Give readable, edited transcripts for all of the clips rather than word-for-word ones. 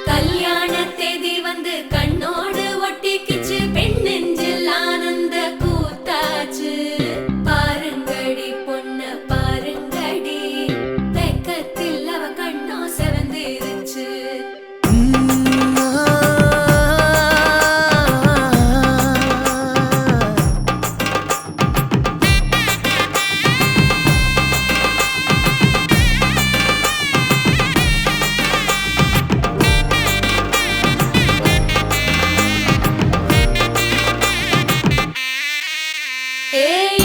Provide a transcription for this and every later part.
கல்யாண தேதி வந்து கண்ணோடு ஒட்டிக்கிச்சு, பெண் நெஞ்சில் ஆனந்த கூத்தாச்சு. பாருங்கடி பொண்ண பாருங்கடி, வெக்கத்தில் அவ கண்ணோ செவந்திருச்சு.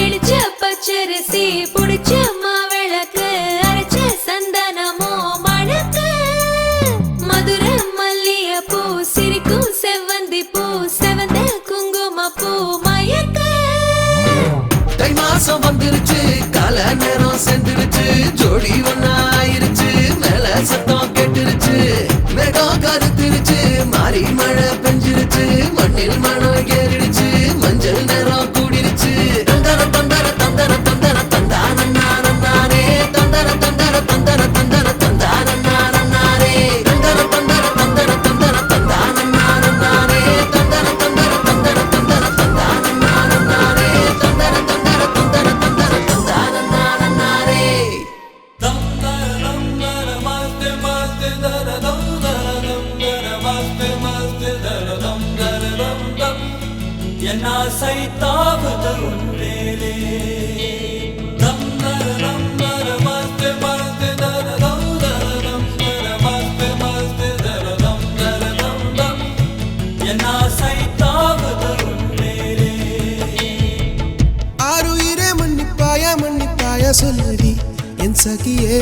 இடிச்ச பச்சரிசி புடிச்ச மாவிளக்கு, அரைச்ச சந்தனமோ மணக்கு. மதுர மல்லிய பூ சிரிக்கும் செவ்வந்தி பூ, செவந்த குங்கும பூ மயக்க. தை மாசம் வந்துருச்சு, கால நேரம் சென்றுருச்சு, ஜோடி ஒன்னாயிருச்சு, மேல சத்தம் கெட்டுருச்சு. மேகம் கருத்துருச்சு, மாறி மழை பெஞ்சிருச்சு, மண்ணில் மனம் ஏறிடுச்சு, மஞ்சள் நேரம் கூடிருச்சு. தந்தர தந்தர தந்தர தந்தர தந்தானே, தந்தர தந்தர தந்தர தந்தர தந்தானே, தந்தர தந்தர தந்தர தந்தர தந்தானே, தந்தர தந்தர தந்தர தந்தர தந்தானே, தந்தர தந்தர தந்தர தந்தர தந்தானே. என் ஆசை தாவுது உன்மேலே. என் ஆசை தாவுது உன்மேலே. ஆருயிரே மன்னிப்பாய சொல்லடி என் சகியே.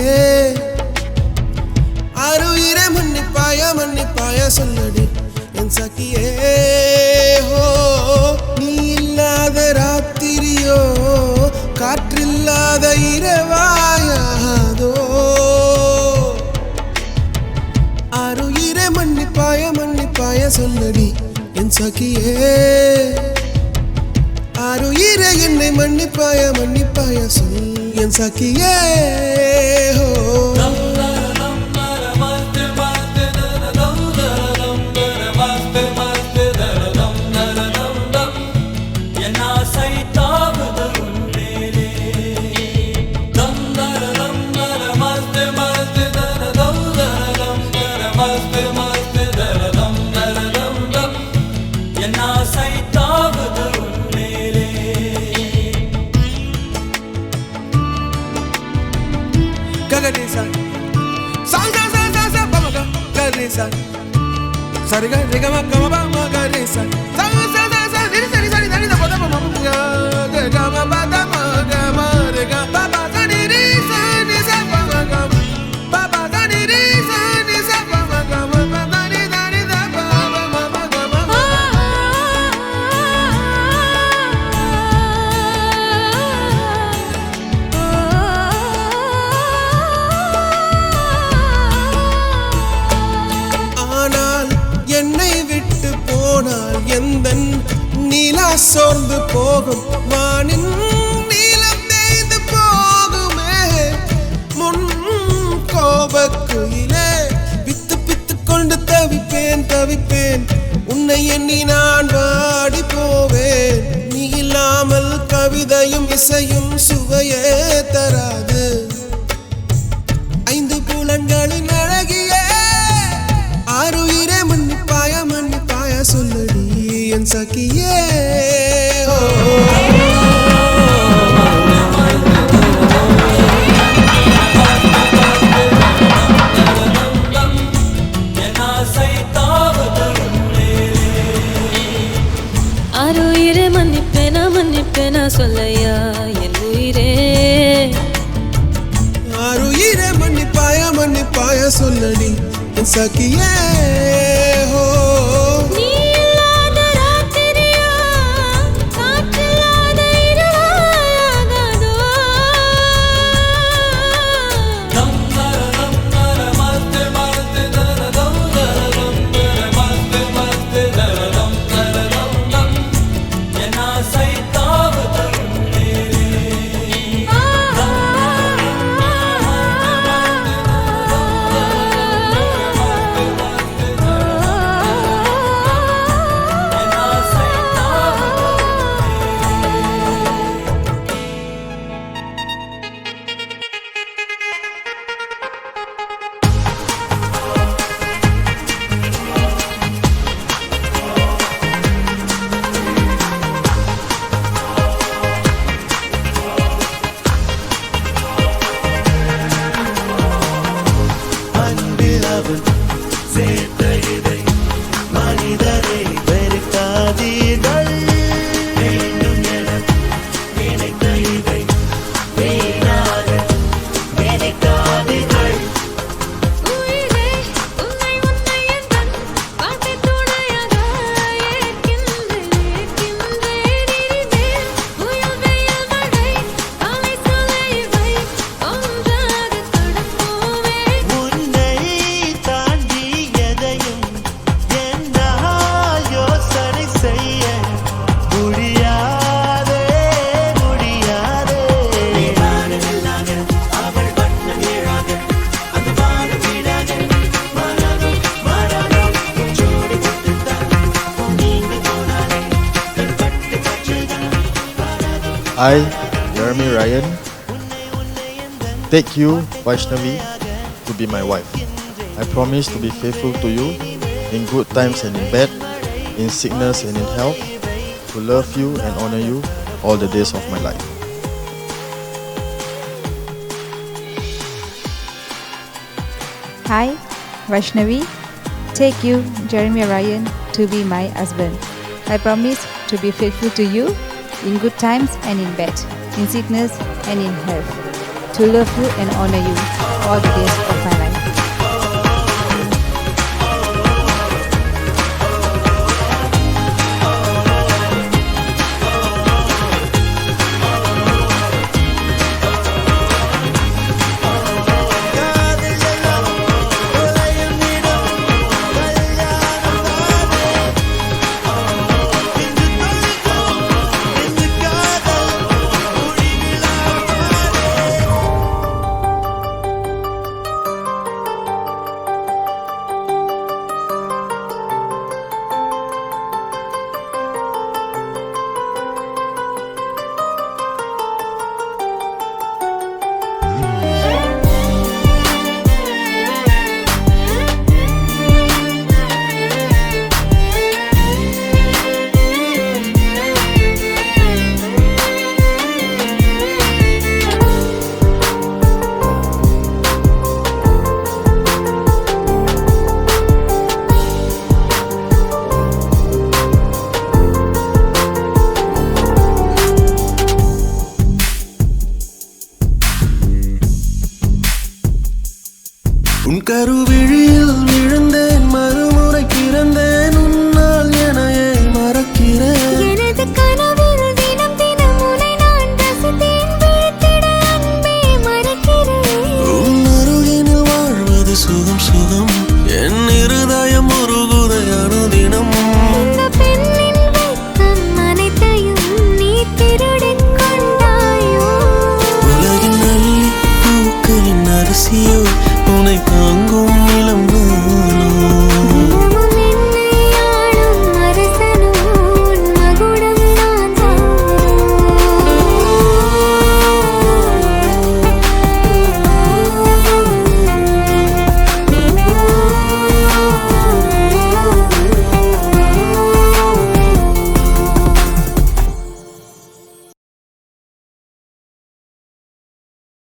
ஆருயிரே மன்னிப்பாய சொல்லடி என் சகியே. ஹோ நீ இல்லாத ராத்திரியோ, காற்றில்லாத இரவாயாதோ. ஆருயிரே மன்னிப்பாய சொல்லடி என் சகியே. ஆருயிரே என்னை மன்னிப்பாய சொல் என் சகியே. ஹோ Sariga riga ma kama ba ma ga re sa sa ni da ba da ma ga ga ma ba da ma ga ma re ga ba ba da ni sa ba ma ga ba ba da ni sa ba ma ga ma ba da ni da ba ma ma ga ma. ஆனால் என்னை விட்டு போனால் எந்தன் நீலா சோர்ந்து போகும், வானின் நீலம் தேய்ந்து போகுமே. முன் கோபக்குயிலே பித்து கொண்டு தவிப்பேன், உன்னை எண்ணி நான் வாடி போவேன். நீ இல்லாமல் கவிதையும் இசையும் சுவையே தராது. ஐந்து புலன்களின் அழகியே. ஆருயிரே மன்னிப்பாய சொல்லடி என் சகியே. ஆருயிரே மன்னிப்பேனா சொல்லையா என் உயிரே. ஆருயிரே மன்னிப்பாய சொல்லடி என் சகியே. ஹோ நீ இல்லாத ராத்திரியோ, காற்றில்லாத இரவாயாகாதோ. என் ஆசை தாவுது உன்மேலே. I, Jeremy Ryan, take you, Vaishnavi, to be my wife. I promise to be faithful to you in good times and in bad, in sickness and in health, to love you and honor you all the days of my life. I, Vaishnavi, take you, Jeremy Ryan, to be my husband. I promise to be faithful to you in good times and in bad, in sickness and in health, to love you and honor you all the days of my life.